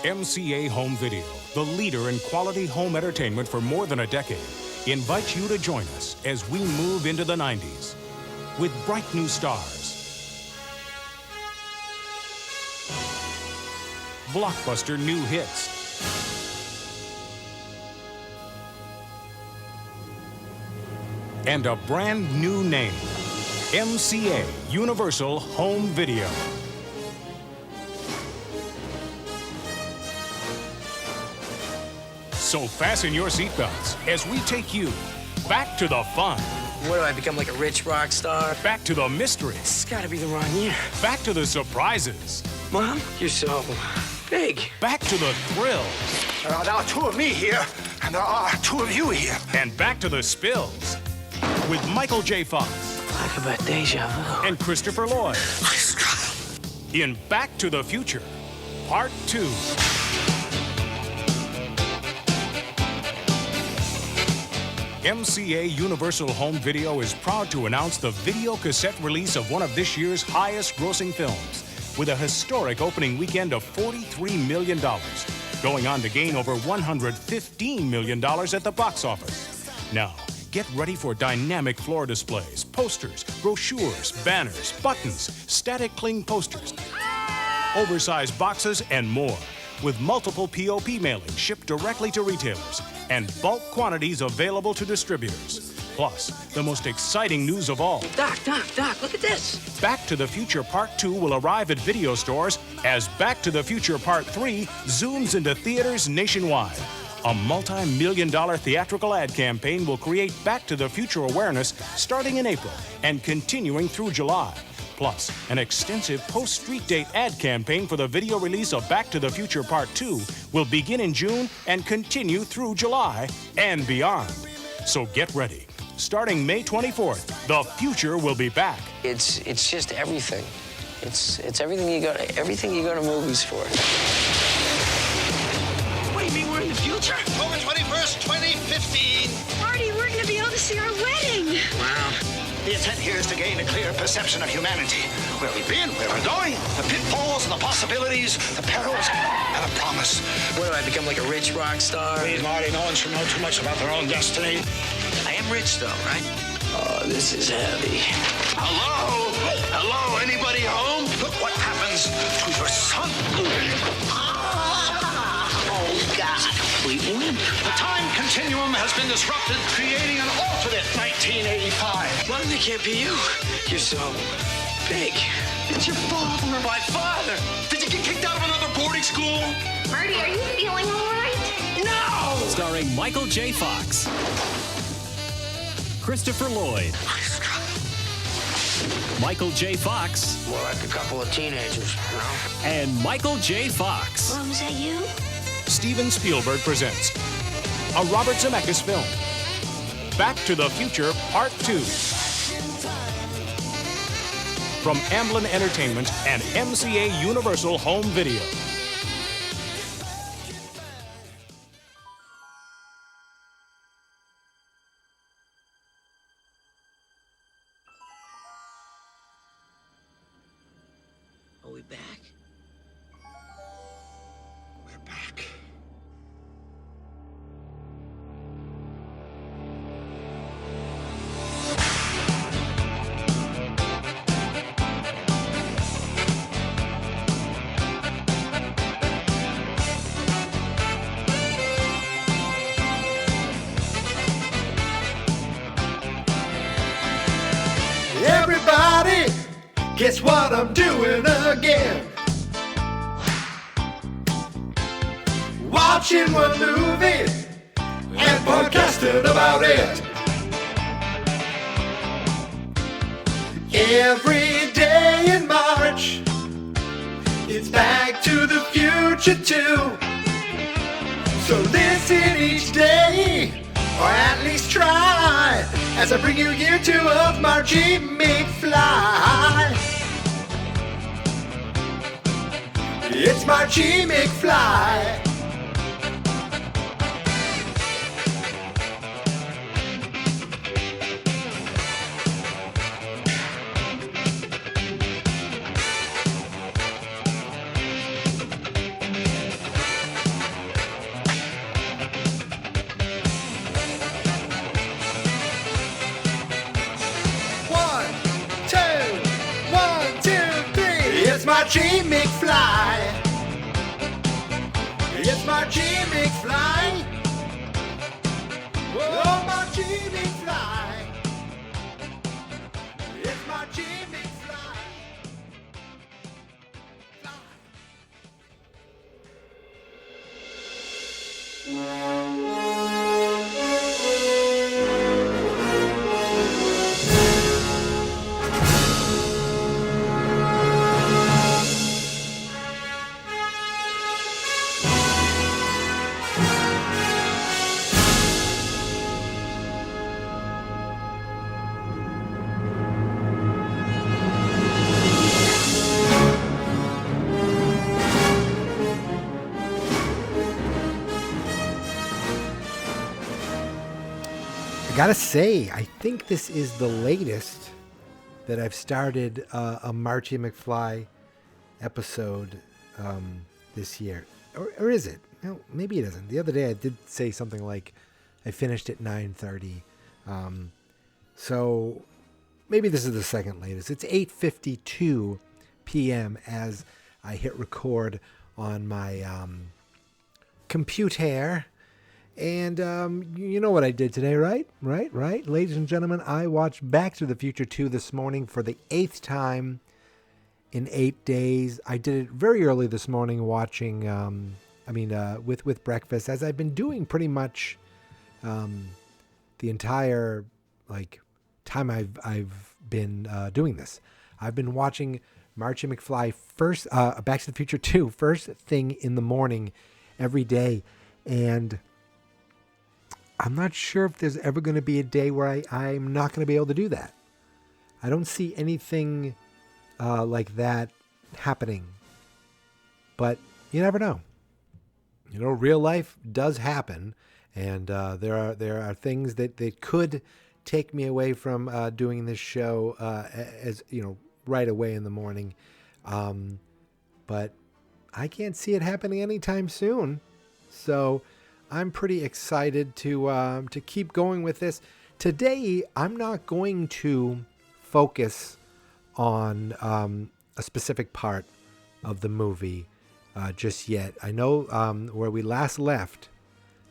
MCA Home Video, the leader in quality home entertainment for more than a decade, invites you to join us as we move into the 90s with bright new stars, blockbuster new hits, and a brand new name, MCA Universal Home Video. So fasten your seatbelts as we take you back to the fun. What do I become, like a rich rock star? Back to the mystery. It's gotta be the wrong year. Back to the surprises. Mom, you're so big. Back to the thrill. There are now two of me here, and there are two of you here. And back to the spills with Michael J. Fox. Talk about deja vu. And Christopher Lloyd. In Back to the Future, Part 2. MCA Universal Home Video is proud to announce the video cassette release of one of this year's highest-grossing films, with a historic opening weekend of $43 million, going on to gain over $115 million at the box office. Now, get ready for dynamic floor displays, posters, brochures, banners, buttons, static cling posters, oversized boxes, and more, with multiple POP mailings shipped directly to retailers and bulk quantities available to distributors. Plus, the most exciting news of all. Doc, look at this. Back to the Future Part 2 will arrive at video stores as Back to the Future Part 3 zooms into theaters nationwide. A multi-million-dollar theatrical ad campaign will create Back to the Future awareness starting in April and continuing through July. Plus, an extensive post-street date ad campaign for the video release of Back to the Future Part 2 will begin in June and continue through July and beyond. So get ready. Starting May 24th, the future will be back. It's just everything. It's everything you go to movies for. What do you mean we're in the future? October 21st, 2015. Marty, we're going to be able to see our wedding. Wow. The intent here is to gain a clear perception of humanity. Where we've been, where we're going, the pitfalls and the possibilities, the perils and the promise. What do I become, like a rich rock star? Please, Marty, no one should know too much about their own destiny. I am rich, though, right? Oh, this is heavy. Hello? Hello, anybody home? Look what happens to your son. Oh, God. We win. The time continuum has been disrupted, creating an alternate 1985. Mom, they can't be you. You're so big. It's your father. My father. Did you get kicked out of another boarding school? Marty, are you feeling all right? No! Starring Michael J. Fox, Christopher Lloyd, Michael J. Fox, More like a couple of teenagers, you know? and Michael J. Fox. Mom, is that you? Steven Spielberg presents a Robert Zemeckis film, Back to the Future Part 2. From Amblin Entertainment and MCA Universal Home Video. Are we back? We're back. Everybody, guess what I'm doing again? Watching one movie and podcasting about it. Every day in March, it's Back to the Future 2. So listen each day, or at least try, as I bring you year 2 of Marchy McFly. It's Marchy McFly. Marchy McFly. It's Marchy McFly. Oh, Marchy McFly. It's Marchy McFly. Gotta say, I think this is the latest that I've started a Marchy McFly episode this year. Or is it? No, maybe it isn't. The other day I did say something like I finished at 9:30. So maybe this is the second latest. It's 8:52 p.m. as I hit record on my computer. And you know what I did today, right? Right. Ladies and gentlemen, I watched Back to the Future 2 this morning for the 8th time in 8 days. I did it very early this morning watching, with breakfast, as I've been doing pretty much the entire, time I've been doing this. I've been watching Marchy McFly first, Back to the Future 2, first thing in the morning every day. And I'm not sure if there's ever going to be a day where I'm not going to be able to do that. I don't see anything like that happening. But you never know. You know, real life does happen. And there are things that could take me away from doing this show right away in the morning. But I can't see it happening anytime soon. So I'm pretty excited to keep going with this. Today, I'm not going to focus on a specific part of the movie just yet. I know where we last left,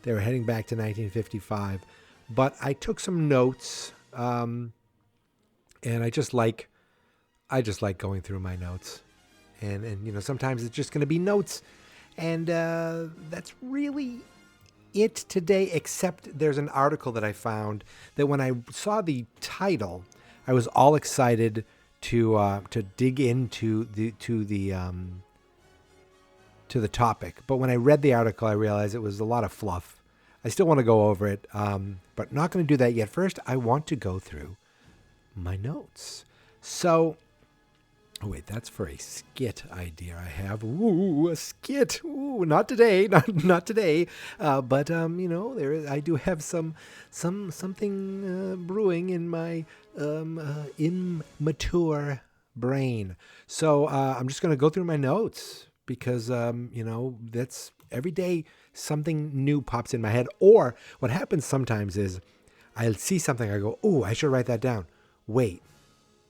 they were heading back to 1955, but I took some notes, and I just like going through my notes, and sometimes it's just going to be notes, and that's really it today, except there's an article that I found that when I saw the title, I was all excited to dig into the topic. But when I read the article, I realized it was a lot of fluff. I still want to go over it, but not going to do that yet. First, I want to go through my notes. So, oh wait, that's for a skit idea I have. Ooh, a skit. Ooh, not today, not today. But I do have something brewing in my immature brain. So I'm just going to go through my notes because that's every day something new pops in my head. Or what happens sometimes is I'll see something, I go, "Ooh, I should write that down." Wait,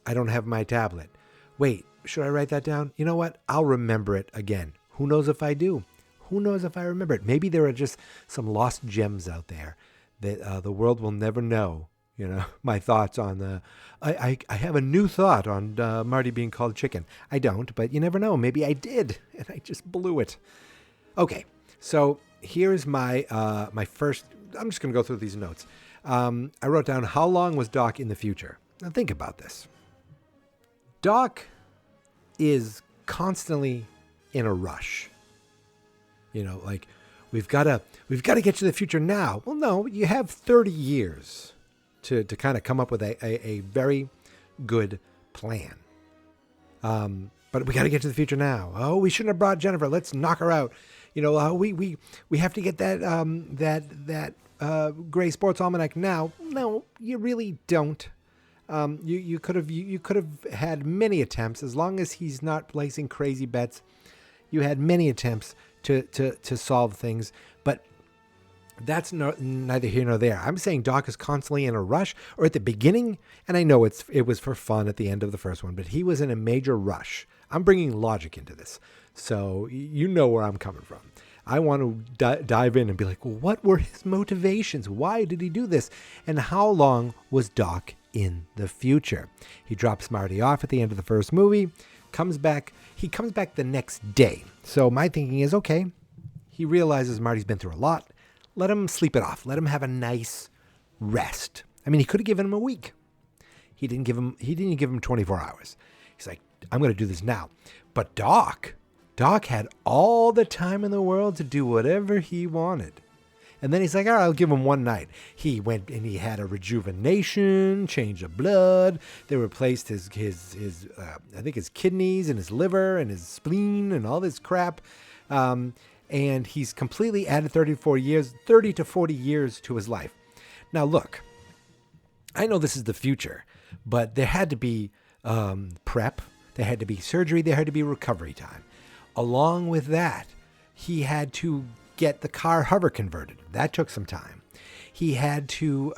I don't have my tablet. Wait, should I write that down? You know what? I'll remember it again. Who knows if I do? Who knows if I remember it? Maybe there are just some lost gems out there that the world will never know. My thoughts on the... I have a new thought on Marty being called chicken. I don't, but you never know. Maybe I did, and I just blew it. Okay, so here's my first... I'm just going to go through these notes. I wrote down, how long was Doc in the future? Now think about this. Doc is constantly in a rush. We've got to get to the future now. Well, no, you have 30 years to kind of come up with a very good plan. But we got to get to the future now. Oh, we shouldn't have brought Jennifer. Let's knock her out. We have to get that Gray Sports Almanac now. No, you really don't. You could have had many attempts, as long as he's not placing crazy bets. You had many attempts to solve things, but that's neither here nor there. I'm saying Doc is constantly in a rush, or at the beginning, and I know it was for fun at the end of the first one, but he was in a major rush. I'm bringing logic into this. So you know where I'm coming from. I want to dive in and be like, well, what were his motivations? Why did he do this? And how long was Doc in the future? He drops Marty off at the end of the first movie, comes back. He comes back the next day. So my thinking is, okay, he realizes Marty's been through a lot. Let him sleep it off. Let him have a nice rest. I mean, he could have given him a week. He didn't give him 24 hours. He's like, I'm going to do this now. But Doc had all the time in the world to do whatever he wanted. And then he's like, all right, I'll give him one night. He went and he had a rejuvenation, change of blood. They replaced his I think his kidneys and his liver and his spleen and all this crap. And he's completely added 30 to 40 years to his life. Now, look, I know this is the future, but there had to be prep. There had to be surgery. There had to be recovery time. Along with that, he had to get the car hover converted. That took some time. He had to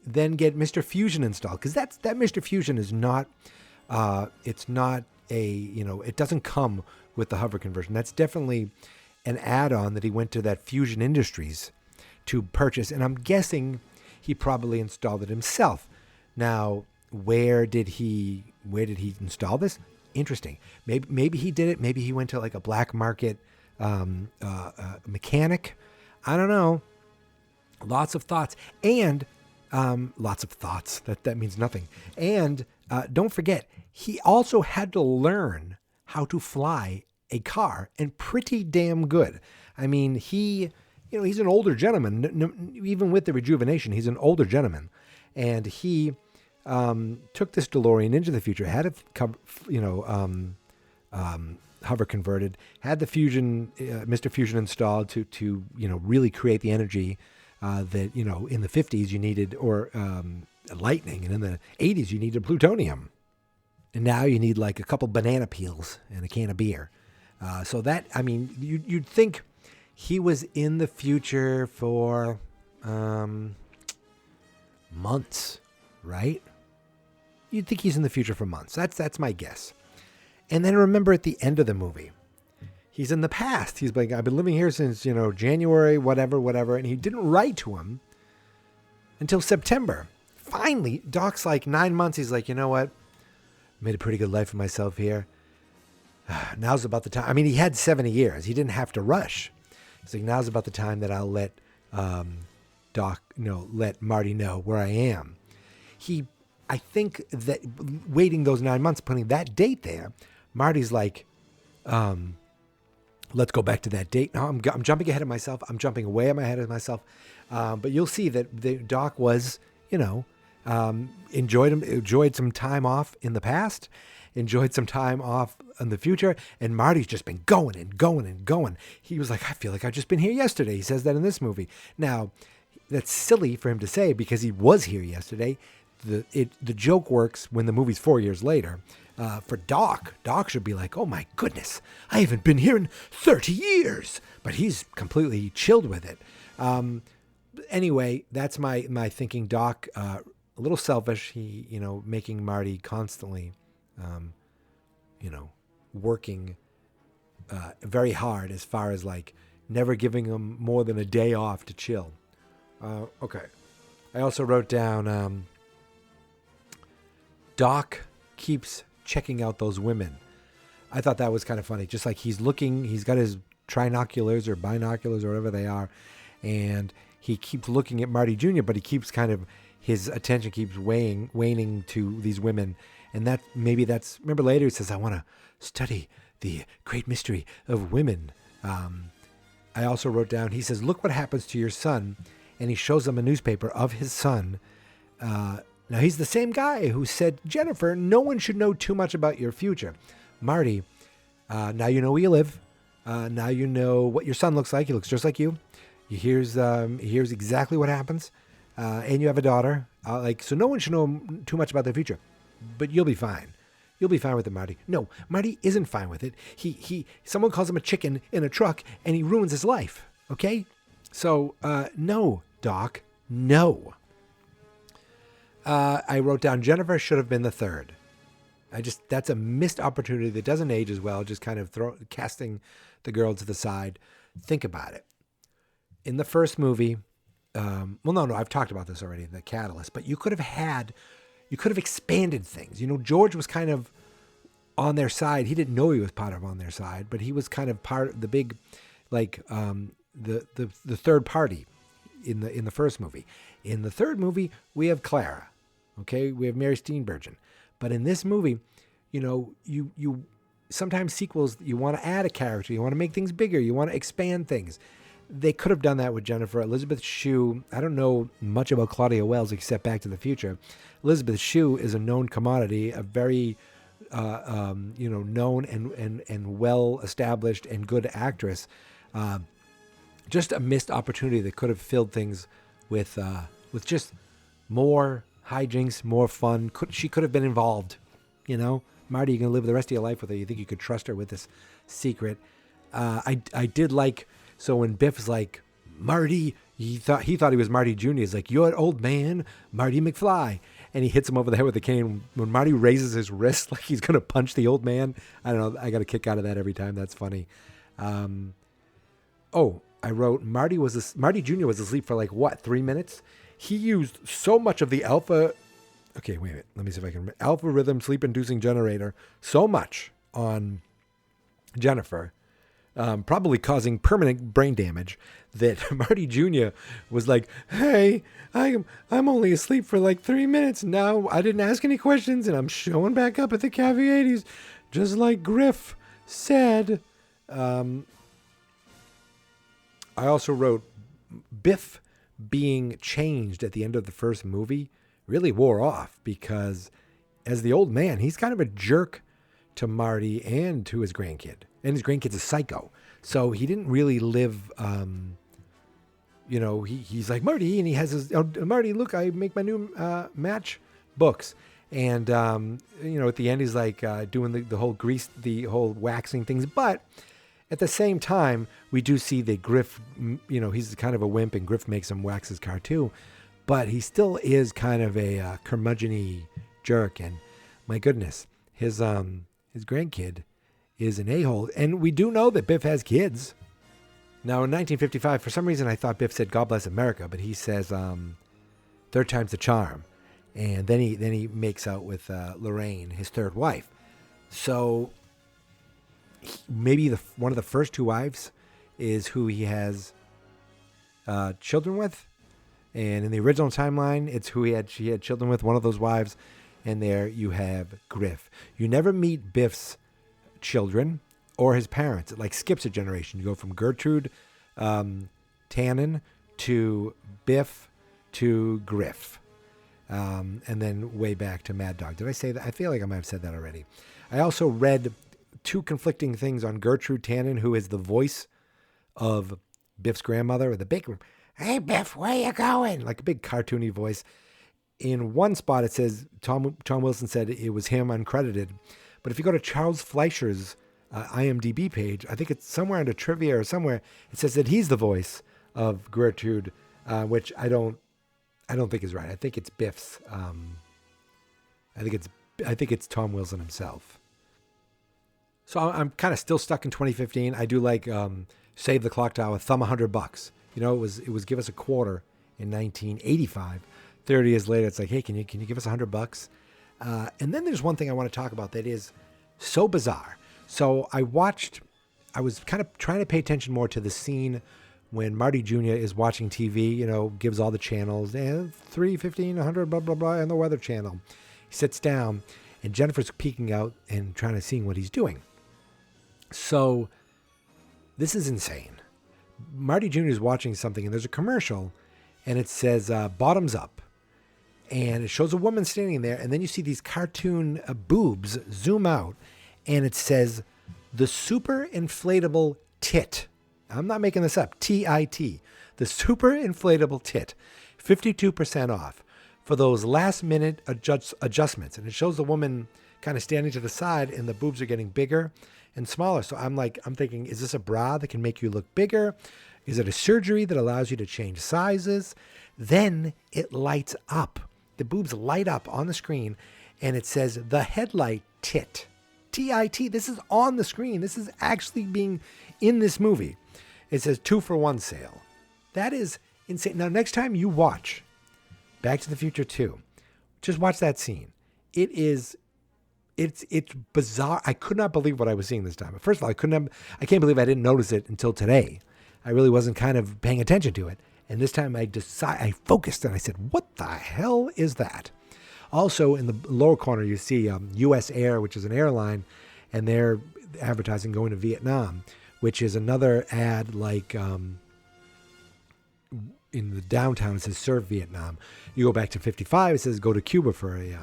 then get Mr. Fusion installed, because that Mr. Fusion is not, it's not it doesn't come with the hover conversion. That's definitely an add-on that he went to that Fusion Industries to purchase. And I'm guessing he probably installed it himself. Now, where did he install this? Interesting. Maybe he did it. Maybe he went to like a black market mechanic. I don't know. Lots of thoughts. And lots of thoughts. That means nothing. And don't forget, he also had to learn how to fly a car, and pretty damn good. I mean, he's an older gentleman. Even with the rejuvenation, he's an older gentleman. And he took this DeLorean into the future, had it, hover converted, had the Fusion, Mr. Fusion installed to really create the energy that, in the 50s you needed, or lightning, and in the 80s you needed plutonium. And now you need like a couple banana peels and a can of beer. So that, I mean, you'd think he was in the future for months, right? You'd think he's in the future for months. That's my guess. And then remember at the end of the movie, he's in the past. He's like, I've been living here since, January, whatever. And he didn't write to him until September. Finally, Doc's like 9 months. He's like, you know what? Made a pretty good life for myself here. Now's about the time. I mean, he had 70 years. He didn't have to rush. He's like, now's about the time that I'll let let Marty know where I am. I think that waiting those 9 months, putting that date there, Marty's like, let's go back to that date. No, I'm jumping ahead of myself. I'm jumping way ahead of myself. But you'll see that the Doc was, enjoyed some time off in the past, enjoyed some time off in the future, and Marty's just been going and going and going. He was like, I feel like I've just been here yesterday. He says that in this movie. Now, that's silly for him to say because he was here yesterday. The joke works when the movie's 4 years later. For Doc should be like, oh my goodness, I haven't been here in 30 years. But he's completely chilled with it. Anyway, that's my thinking. Doc, a little selfish. He, making Marty constantly, working very hard as far as like never giving him more than a day off to chill. Okay. I also wrote down, Doc keeps checking out those women. I thought that was kind of funny. Just like he's got his trinoculars or binoculars or whatever they are, and he keeps looking at Marty Jr., but he keeps his attention keeps waning to these women. And remember later he says, I want to study the great mystery of women. I also wrote down, he says, look what happens to your son. And he shows them a newspaper of his son. Now, he's the same guy who said, Jennifer, no one should know too much about your future. Marty, now you know where you live. Now you know what your son looks like. He looks just like you. Here's exactly what happens. And you have a daughter. So no one should know too much about their future. But you'll be fine. You'll be fine with it, Marty. No, Marty isn't fine with it. Someone calls him a chicken in a truck, and he ruins his life. Okay? So, no, Doc, no. I wrote down Jennifer should have been the third. That's a missed opportunity that doesn't age as well, just kind of casting the girl to the side. Think about it. In the first movie, no, I've talked about this already, the catalyst, but you could have expanded things. George was kind of on their side. He didn't know he was part of on their side, but he was kind of part of the big, the third party in the first movie. In the third movie, we have Clara. Okay, we have Mary Steenburgen. But in this movie, you sometimes sequels, you want to add a character, you want to make things bigger, you want to expand things. They could have done that with Jennifer. Elizabeth Shue, I don't know much about Claudia Wells except Back to the Future. Elizabeth Shue is a known commodity, a very known and well established and good actress. Just a missed opportunity that could have filled things with just more hijinks, more fun. She could have been involved. Marty, you're gonna live the rest of your life with her. You think you could trust her with this secret? I did like, so when Biff's like, Marty, he thought he was Marty Jr. He's like, you're an old man, Marty McFly. And he hits him over the head with a cane. When Marty raises his wrist like he's going to punch the old man, I don't know. I got a kick out of that every time. That's funny. I wrote Marty Jr. was asleep for 3 minutes? He used so much of the alpha. Okay, wait a minute. Let me see if I can remember. Alpha rhythm sleep-inducing generator. So much on Jennifer, probably causing permanent brain damage, that Marty Jr. was like, hey, I'm only asleep for 3 minutes. Now I didn't ask any questions and I'm showing back up at the Cafe 80s, just like Griff said. I also wrote Biff being changed at the end of the first movie really wore off, because as the old man, he's kind of a jerk to Marty and to his grandkid. And his grandkid's a psycho. So he didn't really live, he's like, Marty, and he has his, Marty, look, I make my new match books. And, at the end, he's like doing the whole the whole waxing things. But at the same time, we do see that Griff, he's kind of a wimp, and Griff makes him wax his car too. But he still is kind of a curmudgeon-y jerk. And my goodness, his grandkid is an a-hole. And we do know that Biff has kids. Now, in 1955, for some reason, I thought Biff said, God bless America, but he says, third time's the charm. And then he makes out with Lorraine, his third wife. So maybe one of the first two wives is who he has children with. And in the original timeline, it's who she had children with, one of those wives. And there you have Griff. You never meet Biff's children or his parents. It skips a generation. You go from Gertrude Tannen to Biff to Griff. And then way back to Mad Dog. Did I say that? I feel like I might have said that already. I also read two conflicting things on Gertrude Tannen, who is the voice of Biff's grandmother, with a big, hey, Biff, where you going? Like a big cartoony voice. In one spot, it says, Tom Wilson said it was him uncredited. But if you go to Charles Fleischer's IMDb page, I think it's somewhere under trivia or somewhere, it says that he's the voice of Gertrude, which I don't think is right. I think it's Biff's. I think it's Tom Wilson himself. So I'm kind of still stuck in 2015. I do like Save the Clock Tower, thumb $100. It was give us a quarter in 1985. 30 years later, it's like, hey, can you give us $100? And then there's one thing I want to talk about that is so bizarre. So I was kind of trying to pay attention more to the scene when Marty Jr. is watching TV, gives all the channels, 3, 15, 100, blah, blah, blah, and the Weather Channel. He sits down, and Jennifer's peeking out and trying to see what he's doing. So this is insane. Marty Jr. is watching something, and there's a commercial, and it says, bottoms up. And it shows a woman standing there, and then you see these cartoon boobs zoom out, and it says, the super inflatable tit. I'm not making this up. TIT. The super inflatable tit. 52% off for those last minute adjustments. And it shows the woman kind of standing to the side, and the boobs are getting bigger and smaller. So I'm thinking, is this a bra that can make you look bigger? Is it a surgery that allows you to change sizes? Then it lights up. The boobs light up on the screen, and it says the headlight tit. T-I-T. This is on the screen. This is actually being in this movie. It says 2-for-1 sale. That is insane. Now, next time you watch Back to the Future 2, just watch that scene. It's bizarre. I could not believe what I was seeing this time. First of all, I can't believe I didn't notice it until today. I really wasn't kind of paying attention to it. And this time I focused and I said, what the hell is that? Also, in the lower corner, you see U.S. Air, which is an airline, and they're advertising going to Vietnam, which is another ad like in the downtown. It says serve Vietnam. You go back to 55, it says go to Cuba for a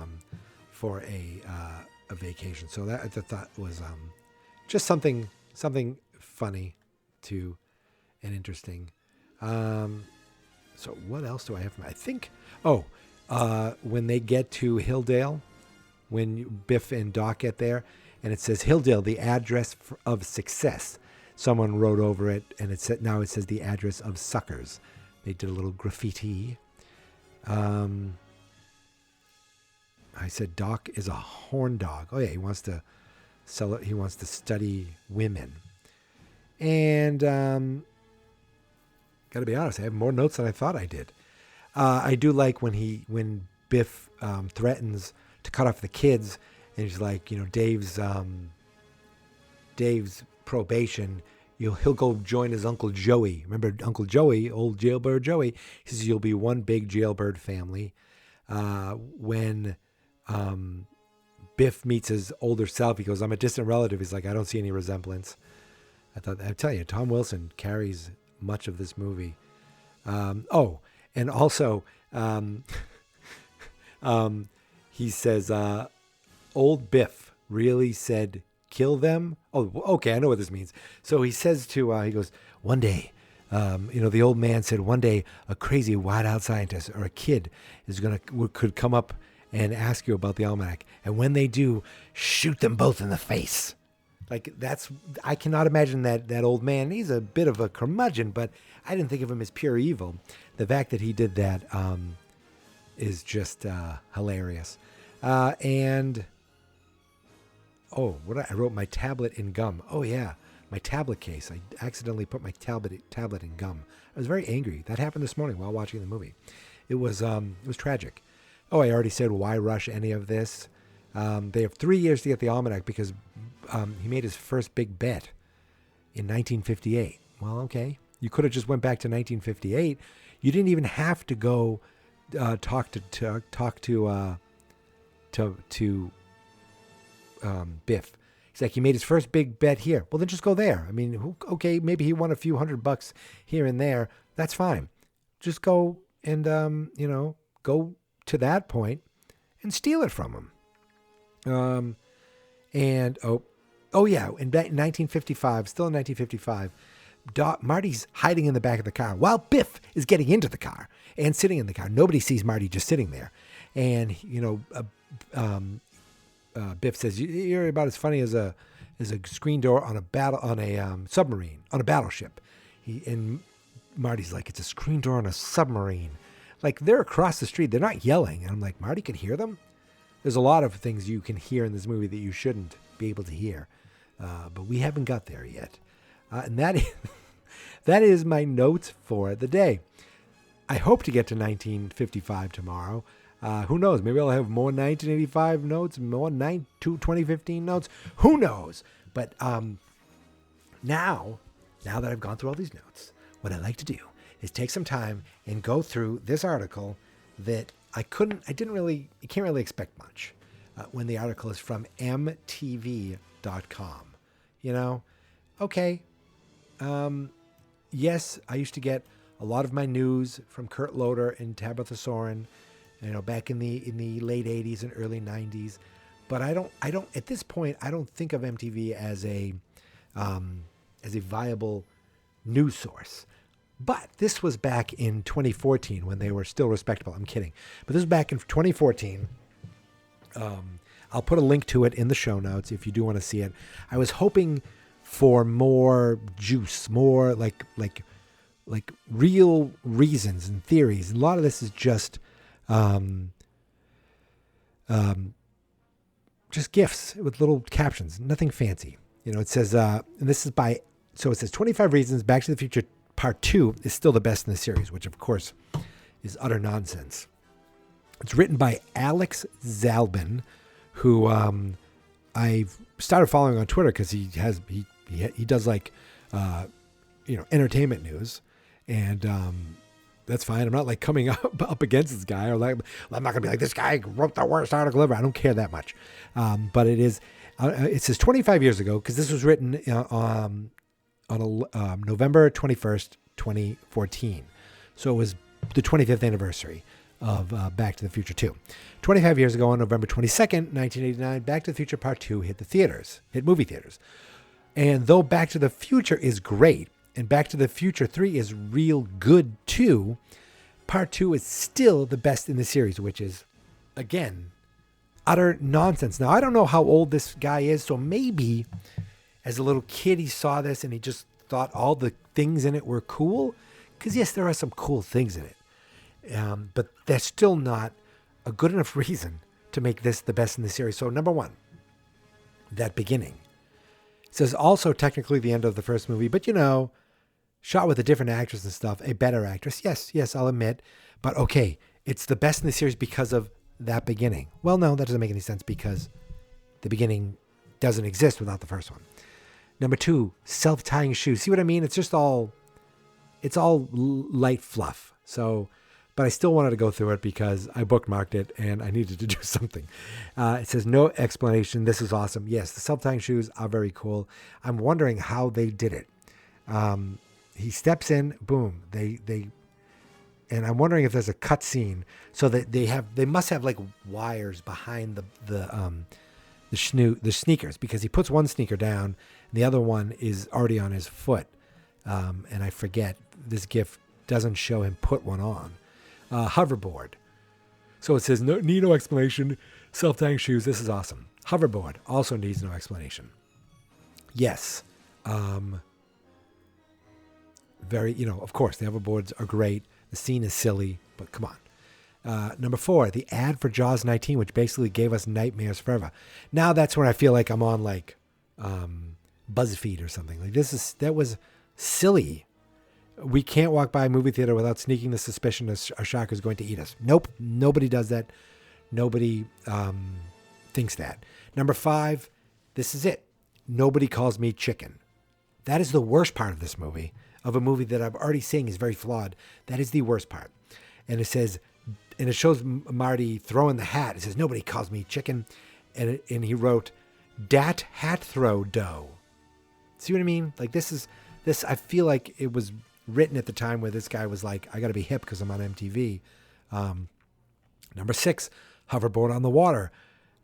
vacation. So that I thought was just something funny and interesting. So what else do I have? I think. When they get to Hilldale, when Biff and Doc get there, and it says Hilldale, the address of success. Someone wrote over it, and it says the address of suckers. They did a little graffiti. I said Doc is a horn dog. Oh yeah, he wants to sell it. He wants to study women. And got to be honest, I have more notes than I thought I did. I do like when Biff threatens to cut off the kids, and he's like, Dave's probation. He'll go join his Uncle Joey. Remember Uncle Joey, old jailbird Joey? He says you'll be one big jailbird family. When Biff meets his older self, he goes, "I'm a distant relative." He's like, "I don't see any resemblance." I tell you, Tom Wilson carries much of this movie. And also, he says, old Biff really said, kill them? Oh, okay, I know what this means. So he says he goes, one day, the old man said, one day a crazy wide-out scientist or a kid could come up and ask you about the almanac. And when they do, shoot them both in the face. Like, I cannot imagine that old man. He's a bit of a curmudgeon, but I didn't think of him as pure evil. The fact that he did that is just hilarious. I wrote my tablet in gum. Oh yeah, my tablet case. I accidentally put my tablet in gum. I was very angry. That happened this morning while watching the movie. It was tragic. Oh, I already said why rush any of this. They have 3 years to get the almanac because he made his first big bet in 1958. Well, okay. You could have just went back to 1958. You didn't even have to go talk to Biff. He's like, he made his first big bet here. Well, then just go there. I mean, okay, maybe he won a few $100 here and there. That's fine. Just go and go to that point and steal it from him. In 1955, still in 1955, Marty's hiding in the back of the car while Biff is getting into the car and sitting in the car. Nobody sees Marty just sitting there. And, Biff says, you're about as funny as a screen door on a submarine, on a battleship. And Marty's like, it's a screen door on a submarine. Like, they're across the street. They're not yelling. And I'm like, Marty can hear them? There's a lot of things you can hear in this movie that you shouldn't be able to hear. But we haven't got there yet. And that is my notes for the day. I hope to get to 1955 tomorrow. Who knows? Maybe I'll have more 1985 notes, more 2015 notes. Who knows? But now that I've gone through all these notes, what I like to do is take some time and go through this article that you can't really expect much when the article is from mtv.com. Okay. Yes, I used to get a lot of my news from Kurt Loder and Tabitha Soren, back in the late 80s and early 90s. But I don't at this point, I don't think of MTV as a viable news source. But this was back in 2014 when they were still respectable. I'm kidding. But this was back in 2014. I'll put a link to it in the show notes if you do want to see it. I was hoping for more juice, more like real reasons and theories. And a lot of this is just just GIFs with little captions, nothing fancy. It says, and this is by, so it says 25 Reasons Back to the Future Part 2 is still the best in the series, which of course is utter nonsense. It's written by Alex Zalbin, who I've started following on Twitter because he does like, entertainment news. And that's fine. I'm not like coming up against this guy, or like I'm not gonna be like, this guy wrote the worst article ever. I don't care that much. But it is. It says 25 years ago, because this was written on November 21st, 2014. So it was the 25th anniversary of Back to the Future 2. 25 years ago, on November 22nd, 1989, Back to the Future Part 2 hit movie theaters. And though Back to the Future is great, and Back to the Future 3 is real good too, Part 2 is still the best in the series, which is, again, utter nonsense. Now, I don't know how old this guy is, so maybe as a little kid he saw this and he just thought all the things in it were cool. Because, yes, there are some cool things in it. But that's still not a good enough reason to make this the best in the series. So, number one, that beginning. It says also technically the end of the first movie, but shot with a different actress and stuff, a better actress. Yes, I'll admit. But okay, it's the best in the series because of that beginning. Well, no, that doesn't make any sense because the beginning doesn't exist without the first one. Number two, self-tying shoes. See what I mean? It's all light fluff. So, but I still wanted to go through it because I bookmarked it and I needed to do something. It says no explanation. This is awesome. Yes, the self-tying shoes are very cool. I'm wondering how they did it. He steps in, boom. And I'm wondering if there's a cut scene so that they must have like wires behind the sneakers, because he puts one sneaker down and the other one is already on his foot. And I forget, this GIF doesn't show him put one on. Hoverboard. So it says need no explanation. Self-tying shoes. This is awesome. Hoverboard also needs no explanation. Yes. Very, of course, the hoverboards are great. The scene is silly, but come on. Number four, the ad for Jaws 19, which basically gave us nightmares forever. Now that's when I feel like I'm on like BuzzFeed or something. Like that was silly. We can't walk by a movie theater without sneaking the suspicion that a shark is going to eat us. Nope, nobody does that. Nobody thinks that. Number five, this is it. Nobody calls me chicken. That is the worst part of this movie. Of a movie that I'm already saying is very flawed. That is the worst part. And it says, and it shows Marty throwing the hat. It says, nobody calls me chicken. And he wrote, dat hat throw dough. See what I mean? Like this, I feel like it was written at the time where this guy was like, I got to be hip because I'm on MTV. Number six, hoverboard on the water.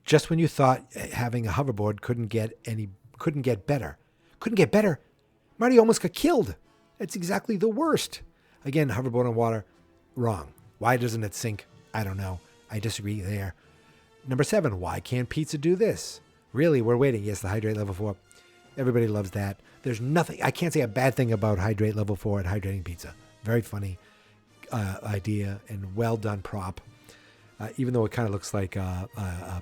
Just when you thought having a hoverboard couldn't get better. Couldn't get better. Marty almost got killed. It's exactly the worst. Again, hoverboard on water, wrong. Why doesn't it sink? I don't know. I disagree there. Number seven, why can't pizza do this? Really, we're waiting. Yes, the hydrate level 4. Everybody loves that. There's nothing, I can't say a bad thing about hydrate level 4 at hydrating pizza. Very funny idea and well done prop. Even though it kind of looks like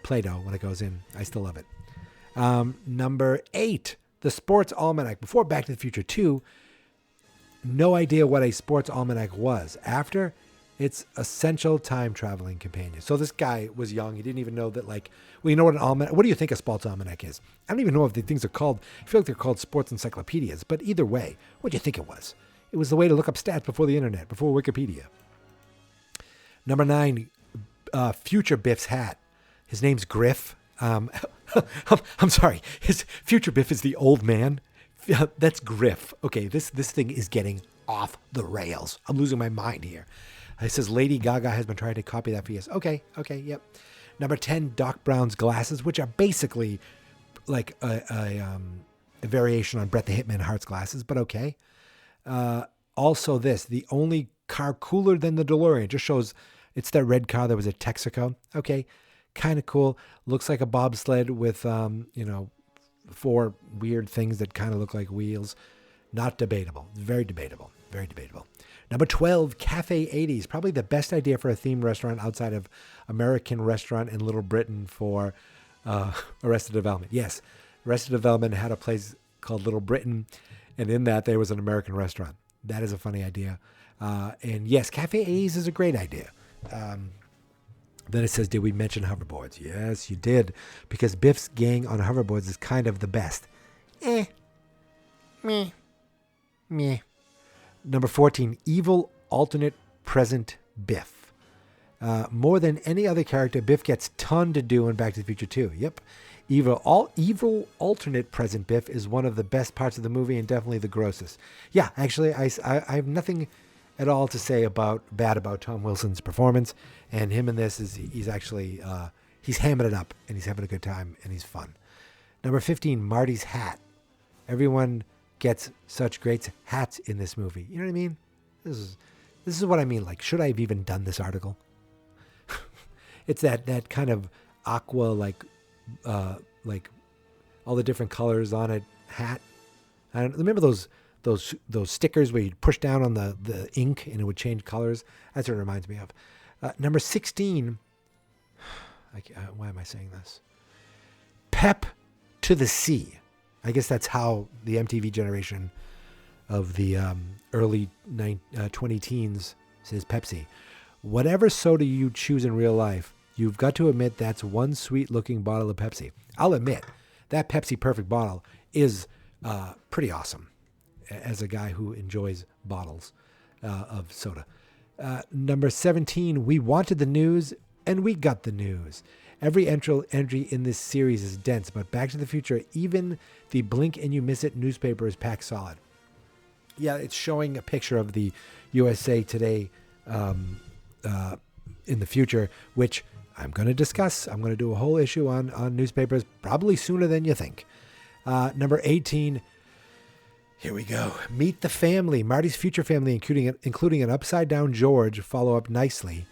Play-Doh when it goes in, I still love it. Number 8, the Sports Almanac. Before Back to the Future 2, no idea what a sports almanac was. After, it's essential time traveling companion. So this guy was young. He didn't even know that, like, well, you know what an almanac, what do you think a sports almanac is? I don't even know if the things are called, I feel like they're called sports encyclopedias, but either way, what do you think it was? It was the way to look up stats before the internet, before Wikipedia. Number 9, Future Biff's hat. His name's Griff. I'm sorry. His Future Biff is the old man. That's Griff. Okay, this thing is getting off the rails. I'm losing my mind here. It says Lady Gaga has been trying to copy that for years. Okay, yep. Number 10, Doc Brown's glasses, which are basically like a variation on Bret the Hitman Hart's glasses, but okay. Also this, the only car cooler than the DeLorean. Just shows it's that red car that was at Texaco. Okay, kind of cool. Looks like a bobsled with, 4 weird things that kind of look like wheels. Not debatable. Very debatable. Very debatable. Number 12, Cafe 80s. Probably the best idea for a themed restaurant outside of American Restaurant in Little Britain for Arrested Development. Yes, Arrested Development had a place called Little Britain, and in that there was an American restaurant. That is a funny idea. And yes, Cafe A's is a great idea. Then it says, did we mention hoverboards? Yes, you did, because Biff's gang on hoverboards is kind of the best. Meh. Number 14, evil alternate present Biff. More than any other character, Biff gets ton to do in Back to the Future 2. Yep. Evil alternate present Biff is one of the best parts of the movie and definitely the grossest. Yeah, actually, I have nothing at all to say bad about Tom Wilson's performance, and him in this he's actually he's hamming it up and he's having a good time and he's fun. Number 15, Marty's hat. Everyone gets such great hats in this movie. You know what I mean? This is what I mean. Like, should I have even done this article? It's that kind of aqua, like all the different colors on it hat. I don't remember those stickers where you'd push down on the ink and it would change colors. That's what it reminds me of. Number 16. Why am I saying this? Pep to the sea. I guess that's how the MTV generation of the early 20 teens says Pepsi. Whatever soda you choose in real life, you've got to admit that's one sweet-looking bottle of Pepsi. I'll admit, that Pepsi Perfect bottle is pretty awesome as a guy who enjoys bottles of soda. Number 17, we wanted the news, and we got the news. Every entry in this series is dense, but Back to the Future, even the blink and you miss it newspaper is packed solid. Yeah, it's showing a picture of the USA Today in the future, which I'm going to discuss. I'm going to do a whole issue on newspapers, probably sooner than you think. Number 18, here we go. Meet the family. Marty's future family, including an upside-down George, follow up nicely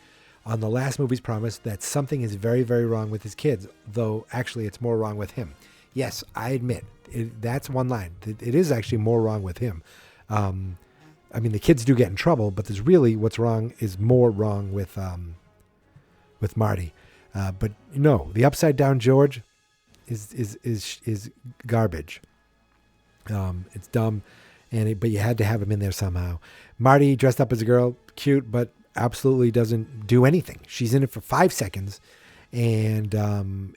on the last movie's promise that something is very, very wrong with his kids, though actually it's more wrong with him. Yes, I admit, that's one line. It is actually more wrong with him. I mean, the kids do get in trouble, but there's really what's wrong is more wrong with Marty. But no, the upside down George is garbage. It's dumb, but you had to have him in there somehow. Marty dressed up as a girl, cute, but absolutely doesn't do anything. She's in it for 5 seconds, and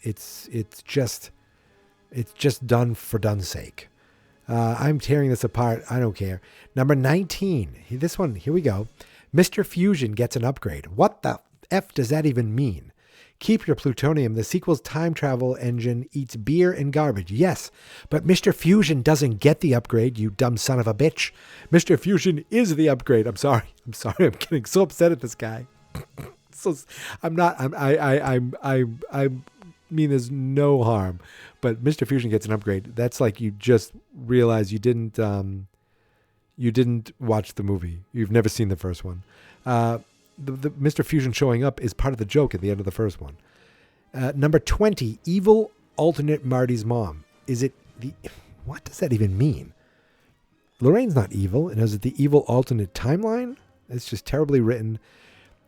it's just done for done's sake. I'm tearing this apart. I don't care. Number 19. This one, here we go. Mr. Fusion gets an upgrade. What the F does that even mean? Keep your plutonium. The sequel's time travel engine eats beer and garbage. Yes, but Mr. Fusion doesn't get the upgrade, you dumb son of a bitch. Mr. Fusion is the upgrade. I'm sorry. I'm getting so upset at this guy. I mean, there's no harm, but Mr. Fusion gets an upgrade. That's like you just realize you didn't watch the movie. You've never seen the first one. The Mr. Fusion showing up is part of the joke at the end of the first one. Number 20, evil alternate Marty's mom. What does that even mean? Lorraine's not evil. And is it the evil alternate timeline? It's just terribly written.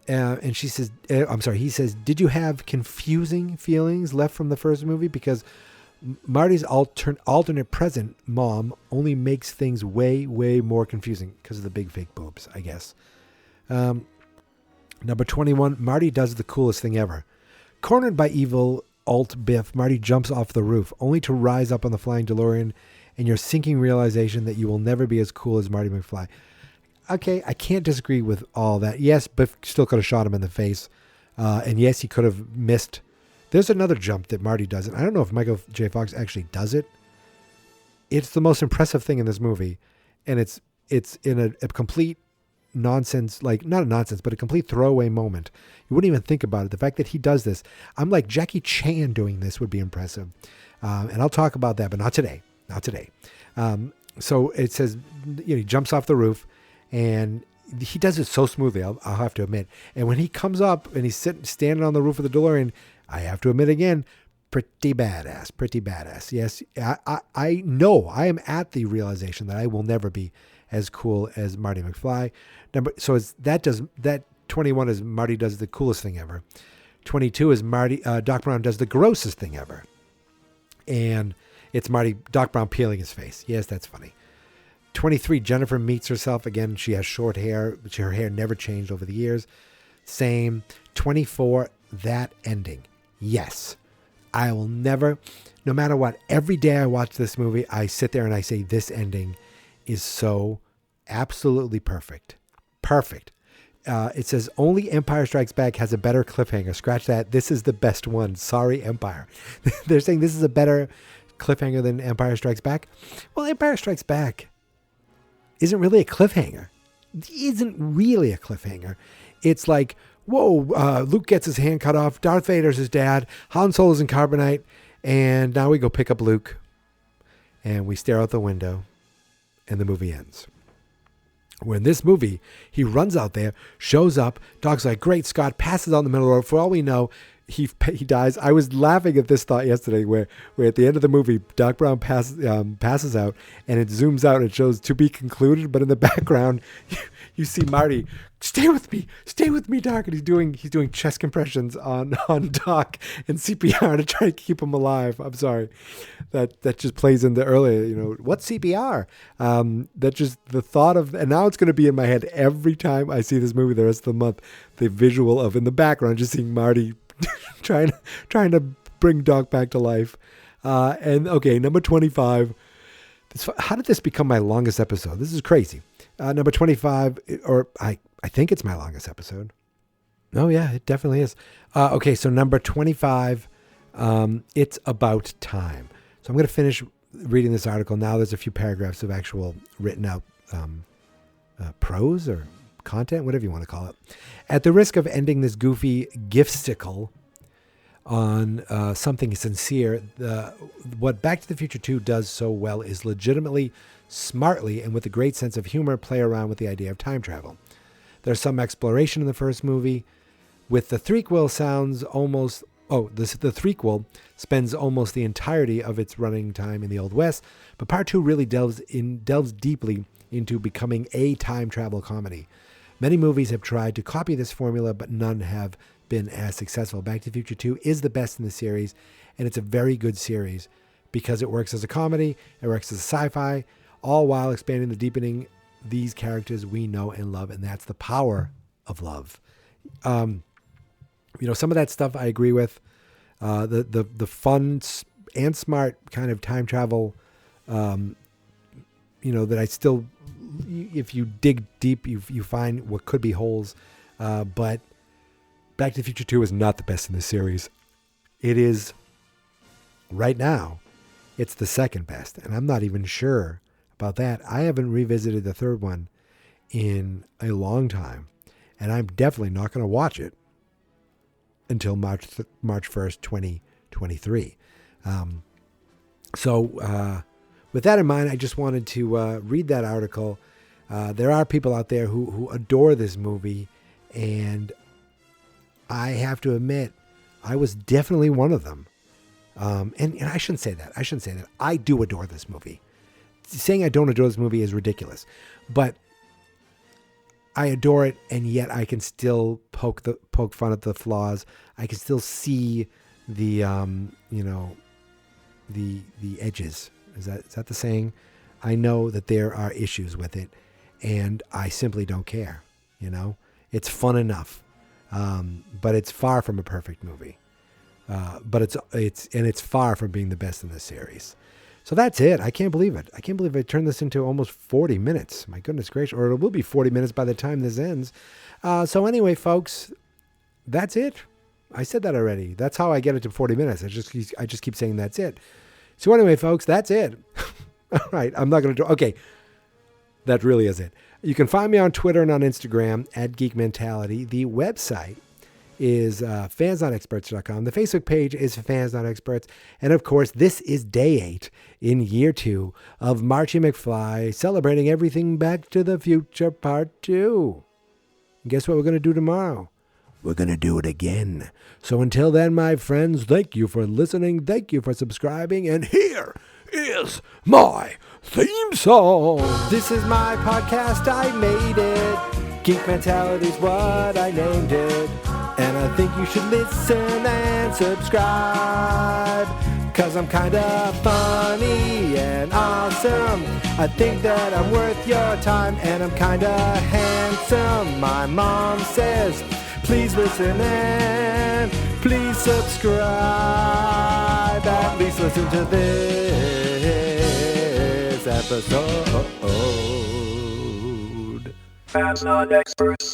And she says, he says, did you have confusing feelings left from the first movie? Because Marty's alternate present mom only makes things way, way more confusing because of the big fake boobs, I guess. Number 21, Marty does the coolest thing ever. Cornered by evil alt Biff, Marty jumps off the roof, only to rise up on the flying DeLorean and your sinking realization that you will never be as cool as Marty McFly. Okay, I can't disagree with all that. Yes, Biff still could have shot him in the face. And yes, he could have missed. There's another jump that Marty does. And I don't know if Michael J. Fox actually does it. It's the most impressive thing in this movie. And it's in a complete nonsense, like not a nonsense, but a complete throwaway moment. You wouldn't even think about it. The fact that he does this, I'm like Jackie Chan doing this would be impressive. And I'll talk about that, but not today. So it says, he jumps off the roof and he does it so smoothly. I'll have to admit. And when he comes up and he's standing on the roof of the DeLorean, I have to admit again, pretty badass. Yes. I know I am at the realization that I will never be as cool as Marty McFly. So that 21 is Marty does the coolest thing ever. 22 is Doc Brown does the grossest thing ever. And it's Doc Brown peeling his face. Yes, that's funny. 23, Jennifer meets herself. Again, she has short hair. Her hair never changed over the years. Same. 24, that ending. Yes. I will never, no matter what, every day I watch this movie, I sit there and I say, this ending is so absolutely perfect. Perfect. It says, only Empire Strikes Back has a better cliffhanger. Scratch that. This is the best one. Sorry, Empire. They're saying this is a better cliffhanger than Empire Strikes Back. Well, Empire Strikes Back isn't really a cliffhanger. It isn't really a cliffhanger. It's like, whoa, Luke gets his hand cut off. Darth Vader's his dad. Han Solo's in carbonite. And now we go pick up Luke. And we stare out the window. And the movie ends. When this movie, he runs out there, shows up, Doc's like, great Scott, passes out in the middle of the road. For all we know, he dies. I was laughing at this thought yesterday where at the end of the movie, Doc Brown passes out and it zooms out and it shows to be concluded. But in the background, you see Marty, stay with me, Doc. And he's doing chest compressions on Doc and CPR to try to keep him alive. I'm sorry. That just plays into earlier, what's CPR? That just the thought of, and now it's going to be in my head every time I see this movie the rest of the month, the visual of in the background, just seeing Marty trying to bring Doc back to life. And okay, number 25. How did this become my longest episode? This is crazy. Number 25, or I think it's my longest episode. Oh yeah, it definitely is. Okay, so number 25, it's about time. So I'm going to finish reading this article. Now there's a few paragraphs of actual written out prose or content, whatever you want to call it. At the risk of ending this goofy gift-stickle on something sincere, what Back to the Future 2 does so well is legitimately, smartly, and with a great sense of humor, play around with the idea of time travel. There's some exploration in the first movie. With the threequel the threequel spends almost the entirety of its running time in the Old West, but Part 2 really delves deeply into becoming a time travel comedy. Many movies have tried to copy this formula, but none have been as successful. Back to the Future 2 is the best in the series, and it's a very good series because it works as a comedy, it works as a sci-fi, all while expanding and deepening these characters we know and love, and that's the power of love. Some of that stuff I agree with. The fun and smart kind of time travel, that I still, if you dig deep, you find what could be holes. But Back to the Future 2 is not the best in the series. It is, right now, it's the second best. And I'm not even sure about that. I haven't revisited the third one in a long time. And I'm definitely not going to watch it until March 1st, 2023. With that in mind, I just wanted to read that article. There are people out there who adore this movie, and I have to admit, I was definitely one of them. And I shouldn't say that. I do adore this movie. Saying I don't adore this movie is ridiculous, but I adore it, and yet I can still poke fun at the flaws. I can still see the the edges. Is that the saying? I know that there are issues with it, and I simply don't care. It's fun enough, but it's far from a perfect movie. But it's far from being the best in the series. So that's it. I can't believe it. I can't believe I turned this into almost 40 minutes. My goodness gracious. Or it will be 40 minutes by the time this ends. So anyway, folks, that's it. I said that already. That's how I get it to 40 minutes. I just keep saying that's it. So anyway, folks, that's it. All right. I'm not going to do... Okay. That really is it. You can find me on Twitter and on Instagram at Geek Mentality. The website is fansnotexperts.com. The Facebook page is Fans Not Experts. And of course, this is day 8 in year 2 of MARCHY McFLY, celebrating everything Back to the Future Part 2. And guess what we're going to do tomorrow? We're going to do it again. So until then, my friends, thank you for listening. Thank you for subscribing. And here is my theme song. This is my podcast. I made it. Geek Mentality's what I named it. And I think you should listen and subscribe. 'cause I'm kinda funny and awesome. I think that I'm worth your time, and I'm kinda handsome. My mom says, please listen and please subscribe. At least listen to this episode. Fans not experts.